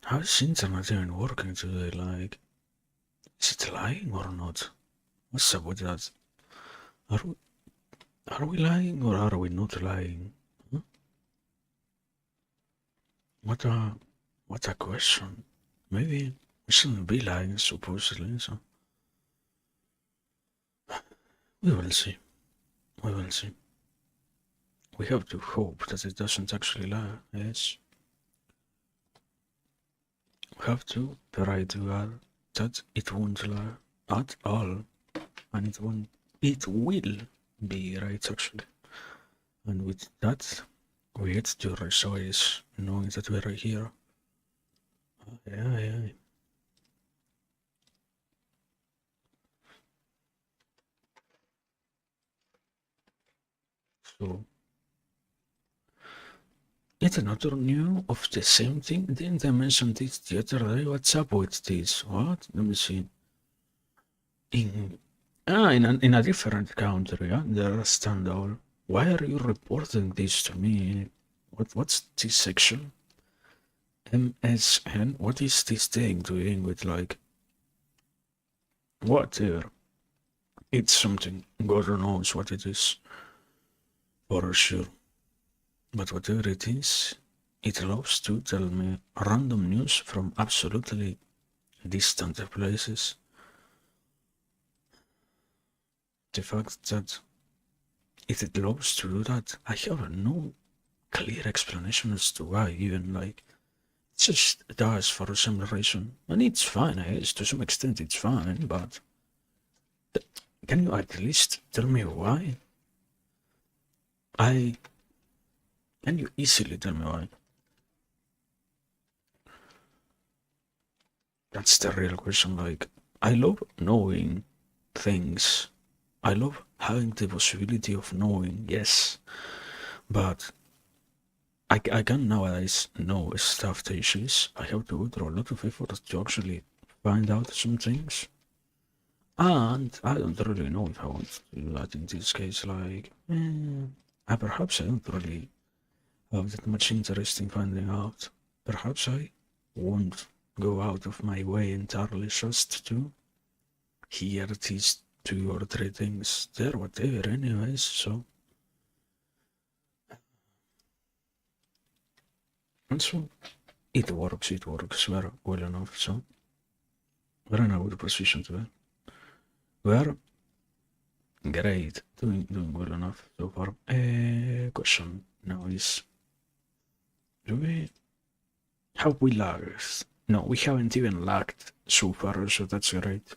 How is internet even working today? Like, is it lying or not? What's up with that? Are we, are we lying or are we not lying? Huh? What a question. Maybe we shouldn't be lying, supposedly, so we will see. We will see. We have to hope that it doesn't actually lie, yes. We have to pray to God that it won't lie at all. And it will be right actually. And with that, we get to rejoice knowing that we are here. Yeah. So, yet another new of the same thing. Didn't I mention this the other day? What's up with this? What? Let me see. In a different country, yeah? There are standout. Why are you reporting this to me? What's this section? MSN? What is this thing doing with like whatever? It's something. God knows what it is. For sure. But whatever it is, it loves to tell me random news from absolutely distant places. The fact that it loves to do that, I have no clear explanation as to why, even like, it just does for some reason. And it's fine, I guess, to some extent it's fine, but can you at least tell me why? Can you easily tell me why? That's the real question. Like, I love knowing things. I love having the possibility of knowing, yes. But I can nowadays know stuff that issues. I have to go through a lot of effort to actually find out some things. And I don't really know if I want to do that in this case. Like, perhaps I don't really have that much interest in finding out. Perhaps I won't go out of my way entirely just to hear these 2 or 3 things. They're whatever, anyways, so. And so it works well enough, so we're in a good position today. We're great, doing well enough so far. Question now is, have we lagged? No, we haven't even lagged so far, so that's great.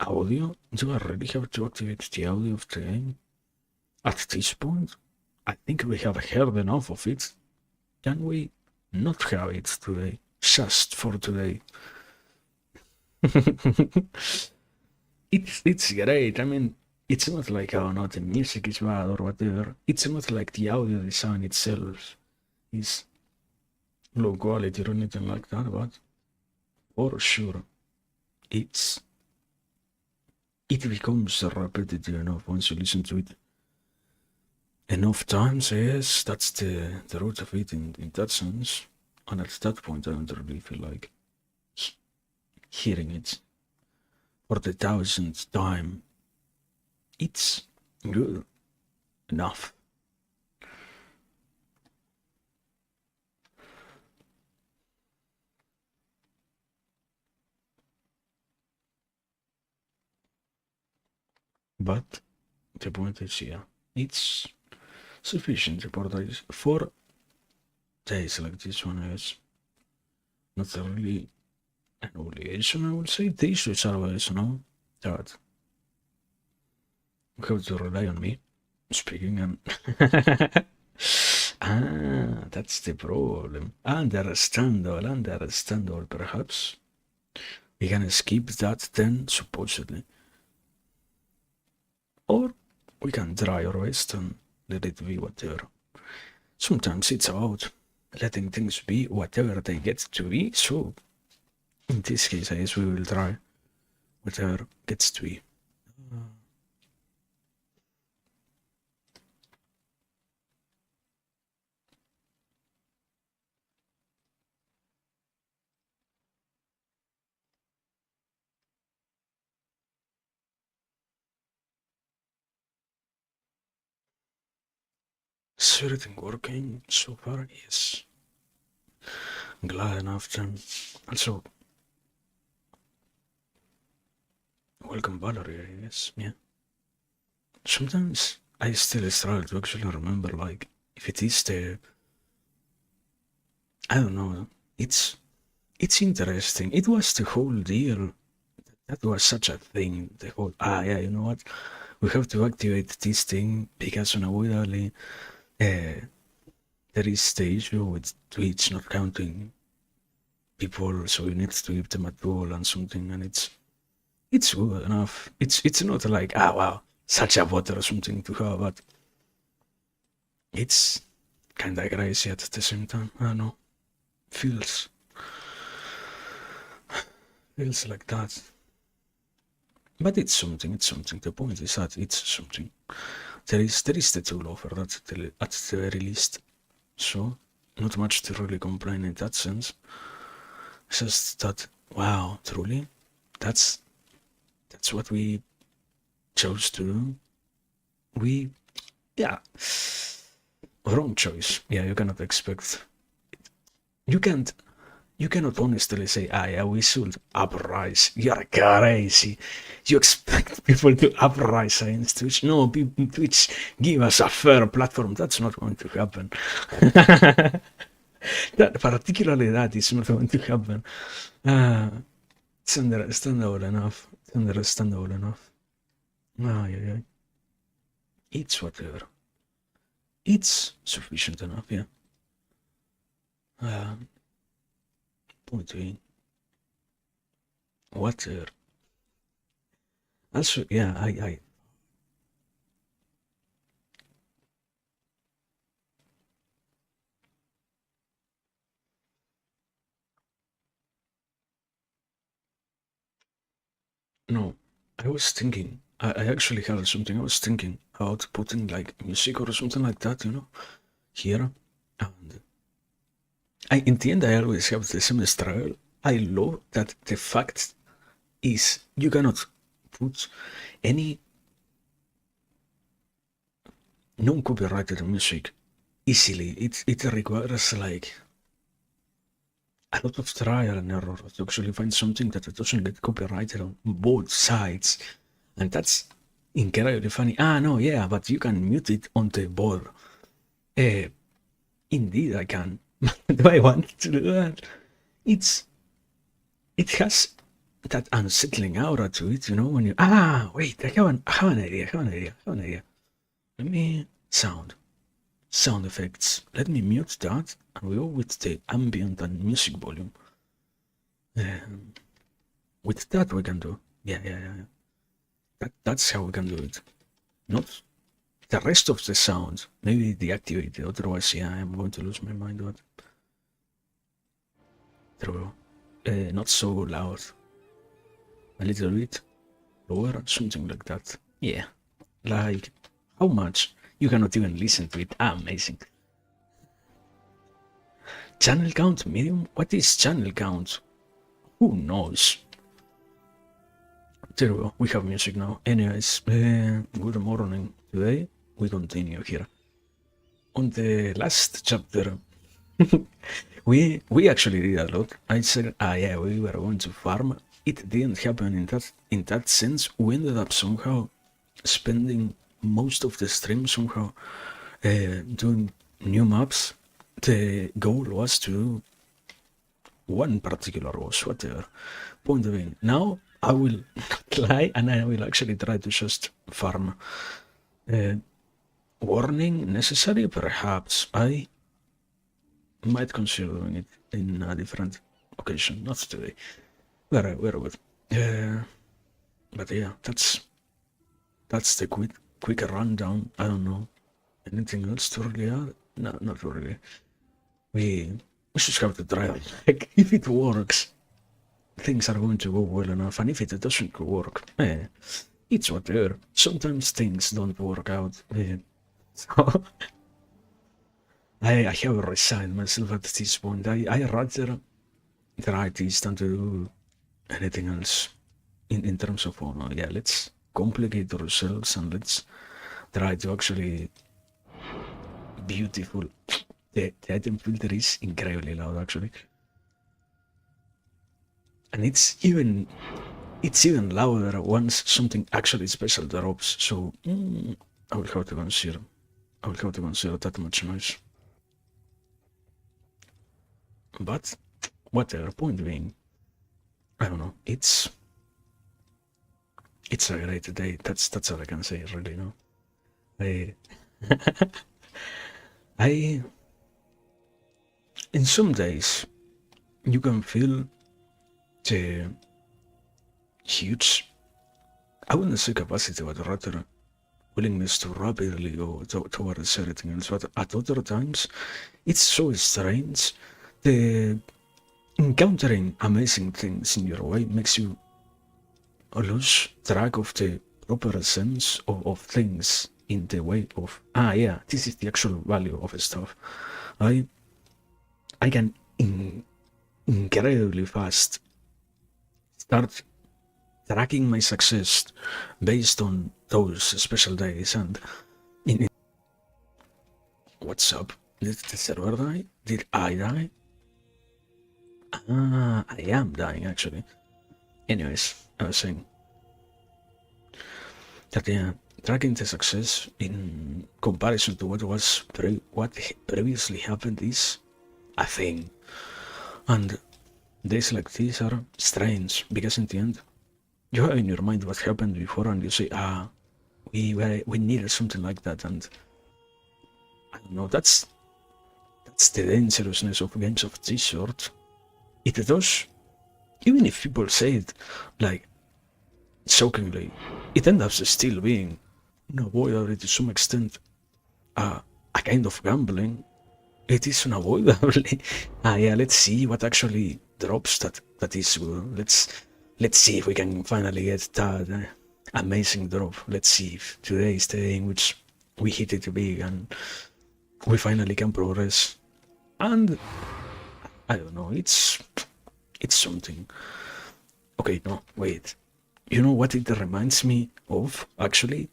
Audio? Do I really have to activate the audio of the game? At this point, I think we have heard enough of it. Can we not have it today? Just for today. It's great. I mean, it's not like, oh no, the music is bad or whatever. It's not like the audio design itself is low quality or anything like that, but for sure it becomes repetitive enough once you listen to it enough times. Yes, that's the root of it in that sense. And at that point I don't really feel like hearing it for the 1000th time. It's good enough. But the point is, yeah, it's sufficient for days like this one. Is not really an obligation, I would say. The issues are always, that you have to rely on me speaking and that's the problem. Understandable, perhaps. We can skip that then, supposedly. Or we can try our best and let it be whatever. Sometimes it's about letting things be whatever they get to be, so in this case I guess we will try whatever gets to be. Is everything working so far? Yes. Glad enough then. Also, welcome Valerie, I guess. Yeah. Sometimes I still struggle to actually remember, like, if it is the. I don't know. It's interesting. It was the whole deal. That was such a thing. The whole yeah, you know what? We have to activate this thing because unavoidably there is the issue with Twitch not counting people, so you need to give them a tool and something, and it's good enough. It's not like wow, such a bot or something to have, but it's kinda crazy at the same time. I don't know. Feels feels like that. But it's something, it's something. The point is that it's something. There is the tool offer at the very least. So not much to really complain in that sense. It's just that wow, truly, that's what we chose to do. We yeah. Wrong choice. Yeah, you cannot expect you can't you cannot honestly say, yeah, we should uprise. You're crazy. You expect people to uprise against Twitch. No, Twitch, give us a fair platform. That's not going to happen. Particularly that is not going to happen. It's understandable enough. It's understandable enough. Yeah. It's whatever. It's sufficient enough, yeah. Point being, whatever. Also, yeah, I no, I was thinking. I actually had something. I was thinking about putting like music or something like that, here. And in the end, I always have the same struggle. I love that the fact is you cannot put any non-copyrighted music easily. It requires like a lot of trial and error to actually find something that doesn't get copyrighted on both sides. And that's incredibly funny. No, yeah, but you can mute it on the board. Indeed, I can. Do I want to do that? It has that unsettling aura to it, when you wait, I have an idea, Let me sound effects. Let me mute that and we go with the ambient and music volume. With that we can do. Yeah. That's how we can do it. Not the rest of the sound. Maybe deactivate it, otherwise, yeah, I'm going to lose my mind. But true. Not so loud. A little bit lower, something like that. Yeah. Like, how much? You cannot even listen to it. Amazing. Channel count medium? What is channel count? Who knows? There we go. We have music now. Anyways, good morning. Today we continue here. On the last chapter, we actually did a lot. I said, yeah, we were going to farm. It didn't happen in that sense. We ended up somehow spending most of the stream somehow doing new maps. The goal was to do one particular boss, whatever. Point being, now I will not lie and I will actually try to just farm. Warning necessary? Perhaps. I might consider doing it in a different occasion, not today. Very good. But yeah, that's the quick rundown. I don't know anything else to really add. No, not really. We just have to try it. Like, if it works, things are going to go well enough, and if it doesn't work, it's whatever. Sometimes things don't work out. So I have resigned myself at this point. I rather try this than to do anything else in terms of honor. Yeah, let's complicate ourselves and let's try to actually beautiful. The item filter is incredibly loud, actually. And it's even louder once something actually special drops, so I will have to consider that much noise. But whatever, point being, I don't know, it's a great day. That's all I can say, really. No, I I in some days you can feel the huge, I wouldn't say capacity, but rather willingness to rapidly go towards everything else. But at other times, it's so strange. The encountering amazing things in your way makes you lose track of the proper sense of things in the way of, yeah, this is the actual value of stuff. I can incredibly fast start tracking my success based on those special days. And what's up? Did the server die? Did I die? I am dying, actually. Anyways, I was saying that, yeah, tracking the success in comparison to what previously happened is a thing. And days like these are strange, because in the end, you have in your mind what happened before, and you say, we needed something like that. And I don't know, that's the dangerousness of games of this sort. It does, even if people say it like shockingly, it ends up still being unavoidable to some extent, a kind of gambling. It is unavoidably, yeah, let's see what actually drops that is good. Let's see if we can finally get that amazing drop. Let's see if today is the day in which we hit it big and we finally can progress. And I don't know, it's something. Okay, no, wait. You know what it reminds me of, actually?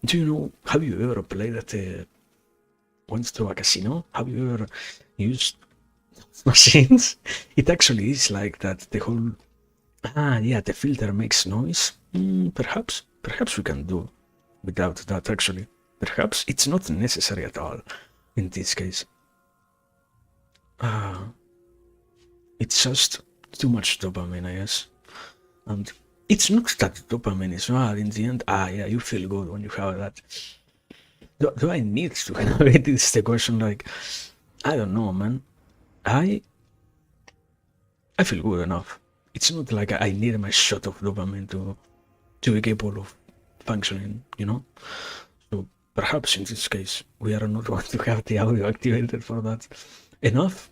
Do you know, have you ever played once to a casino? Have you ever used machines? It actually is like that. The whole, yeah, the filter makes noise. Perhaps we can do without that, actually. Perhaps it's not necessary at all in this case. It's just too much dopamine, I guess. And it's not that dopamine is bad in the end. Yeah, you feel good when you have that. Do I need to have it? Is the question. Like, I don't know, man. I feel good enough. It's not like I need my shot of dopamine to be capable of functioning, you know? So perhaps in this case, we are not going to have the audio activated for that. Enough?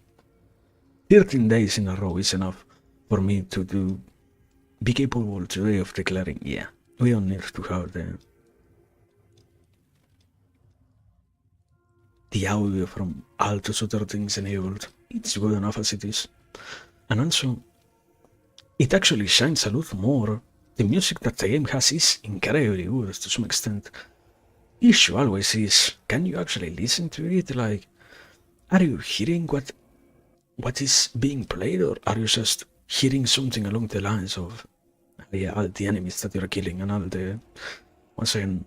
13 days in a row is enough for me to be capable today of declaring, yeah, we don't need to have the audio from all those other things enabled. It's good enough as it is. And also, it actually shines a lot more. The music that the game has is incredibly good to some extent. Issue always is, can you actually listen to it? Like, are you hearing what is being played, or are you just hearing something along the lines of, yeah, all the enemies that you're killing and all the, once again,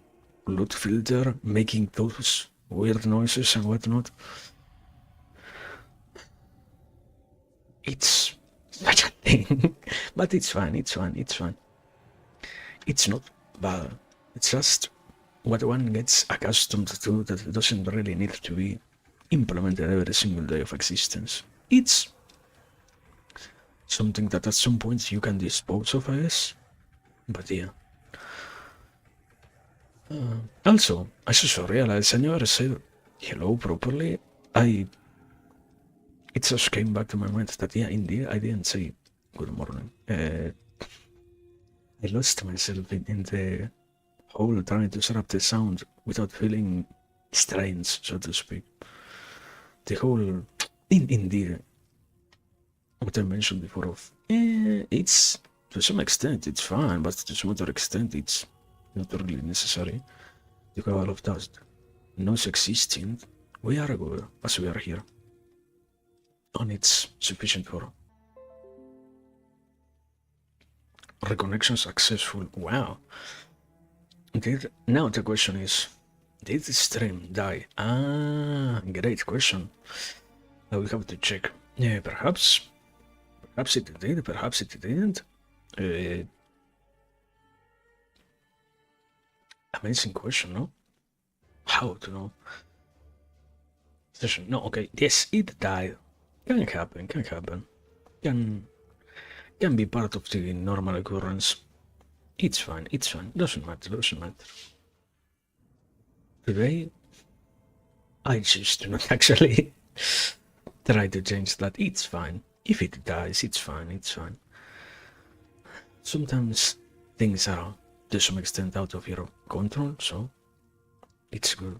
loot filter making those weird noises and whatnot? It's such a thing, but it's fine. It's not bad. It's just what one gets accustomed to that doesn't really need to be implemented every single day of existence. It's something that at some point you can dispose of, I guess. But yeah. Also, I just realized I never said hello properly. It just came back to my mind that, yeah, indeed, I didn't say good morning. I lost myself in the whole trying to set up the sound without feeling strange, so to speak. The whole, indeed, what I mentioned before of, it's, to some extent, it's fine, but to some other extent, it's not really necessary to have all of that noise existing we are good as we are here. And it's sufficient for reconnection successful. Wow. Now the question is, did the stream die? Great question. I will have to check. Yeah, perhaps it did, perhaps it didn't. Amazing question, no? How to know? Session. No, okay. Yes, it died. Can happen, can happen. Can be part of the normal occurrence. It's fine, doesn't matter. Today, I choose to not actually try to change that. It's fine. If it dies, it's fine. Sometimes things are to some extent out of your control, so it's good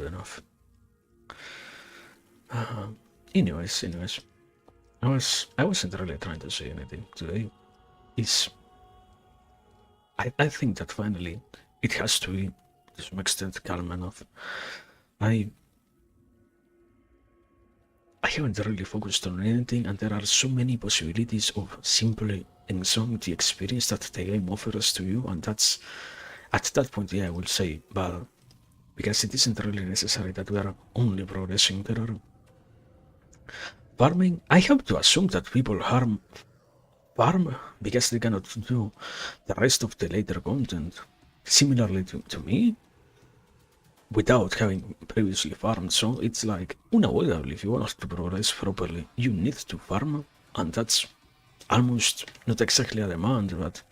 enough. Anyways, I wasn't really trying to say anything today. I think that finally it has to be to some extent calm enough. I haven't really focused on anything, and there are so many possibilities of simply enjoying the experience that the game offers to you, and that's at that point, yeah, I will say, but because it isn't really necessary that we are only progressing. There are farming. I have to assume that people farm because they cannot do the rest of the later content similarly to me without having previously farmed. So it's like unavoidable. If you want to progress properly, you need to farm, and that's almost not exactly a demand, but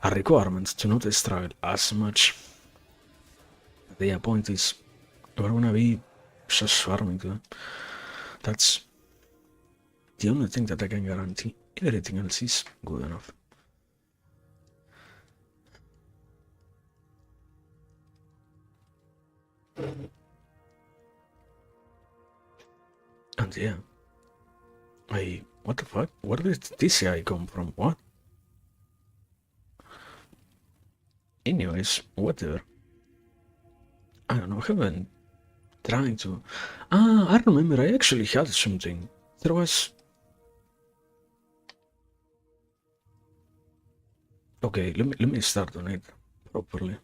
a requirement to not struggle as much. The point is, we're gonna be just farming too. That's the only thing that I can guarantee. Everything else is good enough. And yeah, what the fuck? Where did this guy come from? What? Anyways, whatever. I don't know, I haven't trying to... I remember I actually had something. There was... Okay, let me start on it properly.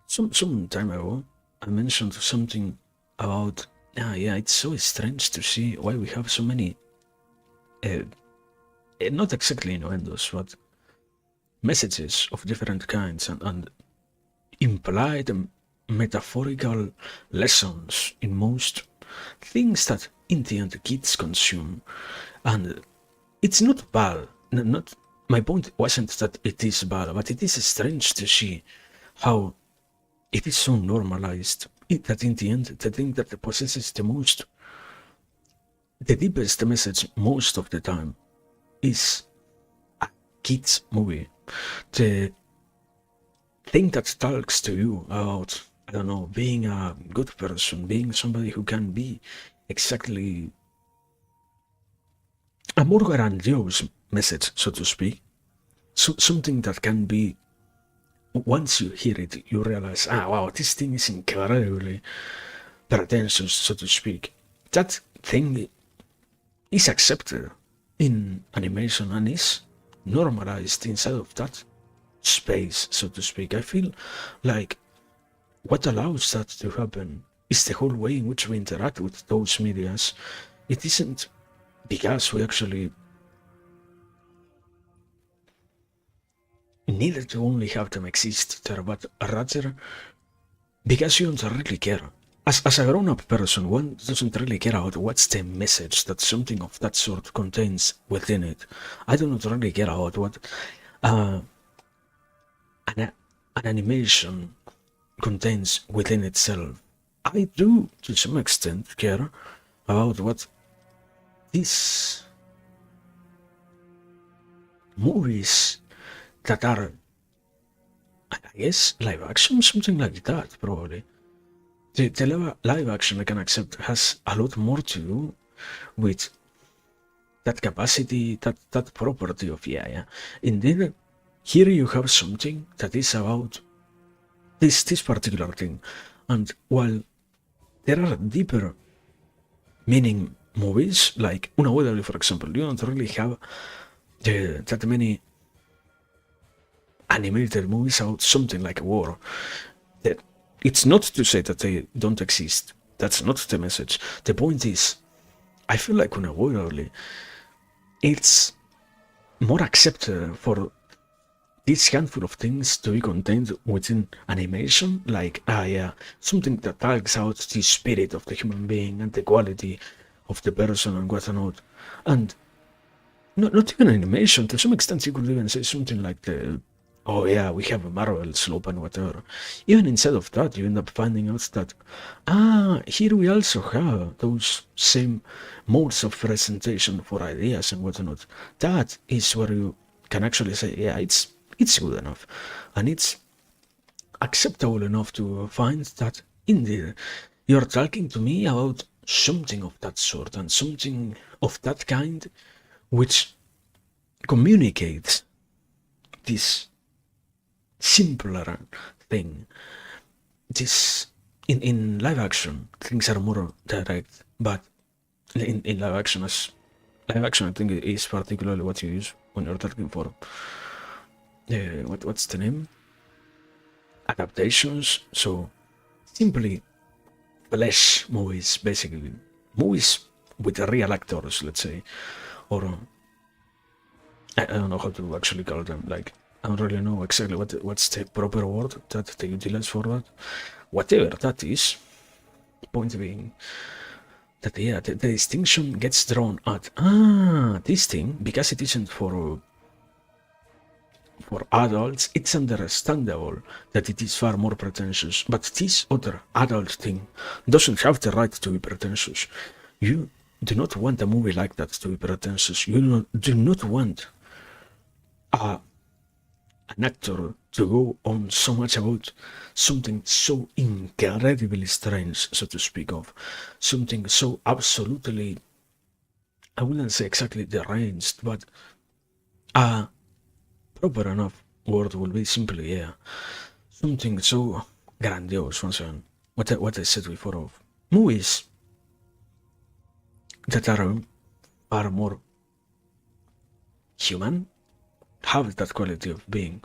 Some time ago, I mentioned something about... yeah, it's so strange to see why we have so many... not exactly innuendos, but messages of different kinds and implied metaphorical lessons in most things that in the end kids consume. And it's not bad. Not my point wasn't that it is bad, but it is strange to see how it is so normalized that in the end the thing that possesses the deepest message most of the time is a kid's movie. The thing that talks to you about, I don't know, being a good person, being somebody who can be exactly a more grandiose message, so to speak. So, something that can be, once you hear it, you realize, wow, this thing is incredibly pretentious, so to speak. That thing is accepted in animation and is normalized inside of that space, so to speak. I feel like what allows that to happen is the whole way in which we interact with those medias. It isn't because we actually needed to only have them exist there, but rather because you don't really care. As a grown-up person, one doesn't really care about what's the message that something of that sort contains within it. I do not really care about what an animation contains within itself. I do, to some extent, care about what these movies that are, I guess, live action, something like that, probably. The live action I can accept has a lot more to do with that capacity, that property of, yeah. Indeed, here you have something that is about this particular thing. And while there are deeper meaning movies, like Unavoidably, for example. You don't really have that many animated movies about something like a war. That it's not to say that they don't exist. That's not the message. The point is, I feel like Unavoidably, it's more accepted for this handful of things to be contained within animation, like, something that talks out the spirit of the human being and the quality of the person and whatnot. And not even animation, to some extent you could even say something like oh yeah, we have a Marvel slope and whatever. Even instead of that, you end up finding out that, here we also have those same modes of presentation for ideas and whatnot. That is where you can actually say, yeah, it's good enough, and it's acceptable enough to find that indeed you're talking to me about something of that sort and something of that kind, which communicates this simpler thing. This in live action things are more direct, but in live action, as live action I think is particularly what you use when you're talking for what's the name, adaptations. So simply flesh movies, basically movies with real actors, let's say, or I don't know how to actually call them. Like, I don't really know exactly what's the proper word that they utilize for that. Whatever that is, point being that, yeah, the distinction gets drawn at, this thing, because it isn't for adults, it's understandable that it is far more pretentious, but this other adult thing doesn't have the right to be pretentious. You do not want a movie like that to be pretentious. You do not want an actor to go on so much about something so incredibly strange, so to speak of, something so absolutely, I wouldn't say exactly deranged, but proper enough word will be simply, yeah, something so grandiose. Once again, what I said before of movies that are far more human, have that quality of being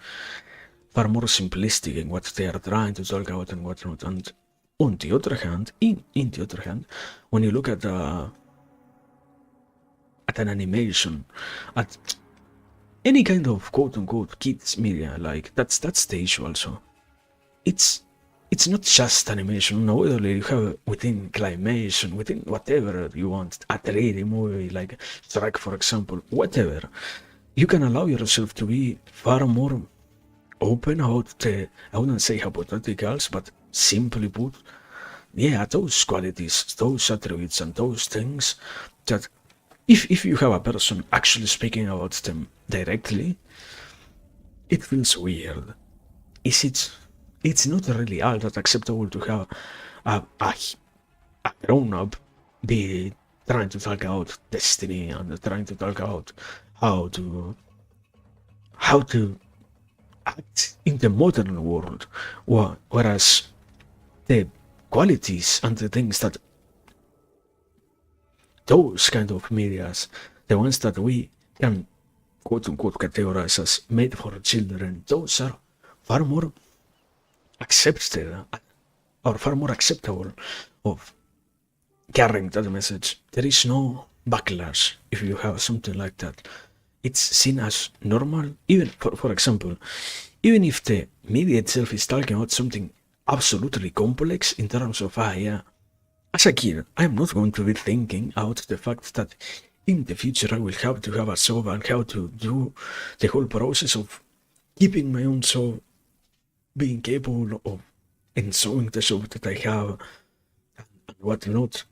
far more simplistic in what they are trying to talk about and whatnot. And on the other hand, in the other hand, when you look at an animation, at any kind of quote-unquote kids media, like that's the issue also. It's not just animation. No, you have within climation, within whatever you want, a 3D movie like Shrek, for example, whatever. You can allow yourself to be far more open about the, I wouldn't say hypotheticals, but simply put, yeah, those qualities, those attributes, and those things that if you have a person actually speaking about them directly, it feels weird. It's not really all that acceptable to have a grown-up be trying to talk about destiny and trying to talk about how to act in the modern world, whereas the qualities and the things that those kind of medias, the ones that we can quote-unquote categorize as made for children, those are far more accepted or far more acceptable of carrying that message. There is no backlash if you have something like that. It's seen as normal, even for example, even if the media itself is talking about something absolutely complex in terms of, yeah, as a kid, I'm not going to be thinking out the fact that in the future I will have to have a soul and how to do the whole process of keeping my own soul, being capable of ensewing the soul that I have and whatnot.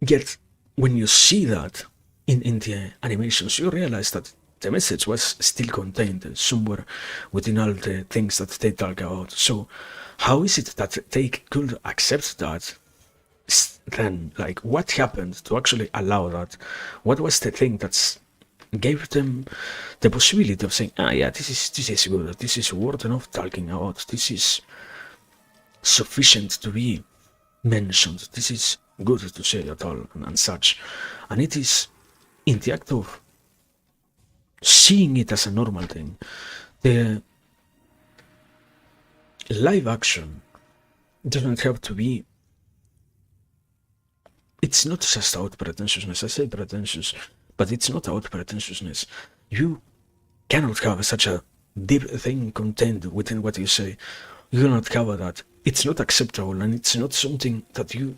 Yet, when you see that in the animations, you realize that the message was still contained somewhere within all the things that they talk about. So, how is it that they could accept that? Then, like, what happened to actually allow that? What was the thing that gave them the possibility of saying, yeah, this is good, this is worth enough talking about, this is sufficient to be mentioned. This is good to say at all and such. And it is in the act of seeing it as a normal thing. The live action doesn't have to be. It's not just out pretentiousness. I say pretentious, but it's not out pretentiousness. You cannot have such a deep thing contained within what you say. You cannot cover that. It's not acceptable, and it's not something that you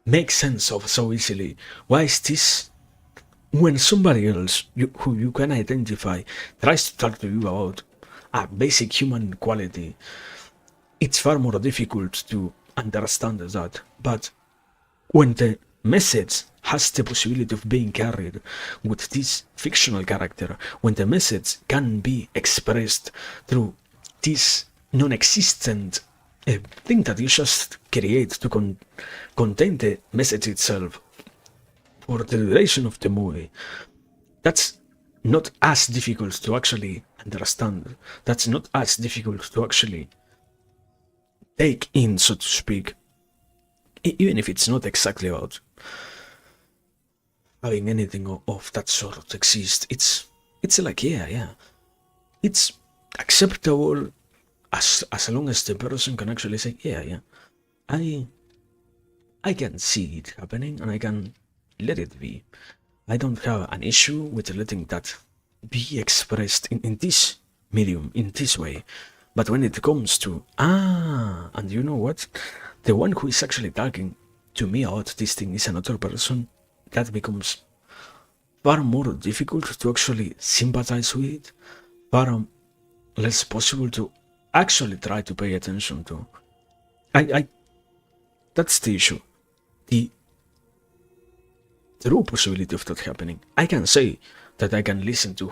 make sense of so easily. Why is this? When somebody else who you can identify tries to talk to you about a basic human quality, it's far more difficult to understand that. But when the message has the possibility of being carried with this fictional character, when the message can be expressed through this non-existent thing that you just create to contain the message itself for the duration of the movie, that's not as difficult to actually understand. That's not as difficult to actually take in, so to speak. Even if it's not exactly about having anything of that sort exist, it's like yeah, it's acceptable as long as the person can actually say yeah, I can see it happening and I can let it be. I don't have an issue with letting that be expressed in this medium, in this way. But when it comes to, and you know what? The one who is actually talking to me about this thing is another person, that becomes far more difficult to actually sympathize with, far less possible to actually try to pay attention to. That's the issue. The true possibility of that happening. I can say that I can listen to